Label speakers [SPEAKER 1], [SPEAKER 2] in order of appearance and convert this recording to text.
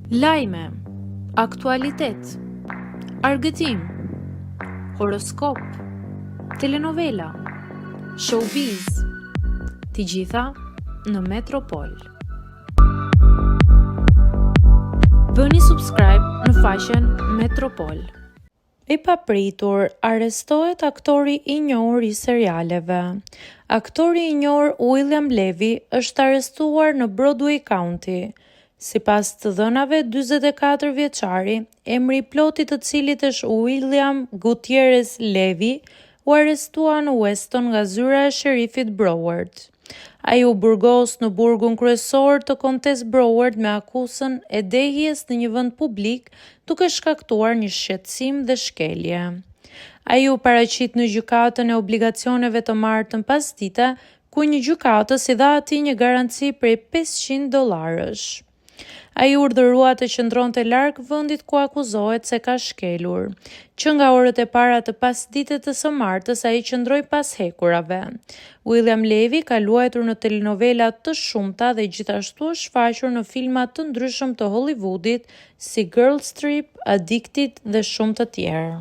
[SPEAKER 1] Lajme, aktualitet, argëtim, horoskop, telenovela, showbiz, të gjitha në Metropol. Bëni subscribe në faqen Metropol. I papritur, arrestohet aktori i njohur i serialeve. Aktori i njohur William Levy është arrestuar në Broadway County. Sipas të dhënave, 44 vjeçari, emri i plotit të cilit është William Gutierrez Levy, u arrestua në Weston nga zyra e sherifit Broward. Ai u burgos në burgun kryesor të kontes Broward me akuzën e dehjes në një vend publik duke shkaktuar një shqetësim dhe shkelje. Ai u paraqit në gjykatën e obligacioneve të martën pasdite, ku një gjykatës i dha atij një garanci prej $500. Ai urdhërua të qëndronte larg vendit ku akuzohet se ka shkelur. Që nga orët e para të pasdites të së martës ai qëndroi pas hekurave. William Levy ka luajtur në telenovela të shumta dhe gjithashtu është shfaqur në filma të ndryshëm të Hollywoodit si Girls Trip, Addicted dhe shumë të tjerë.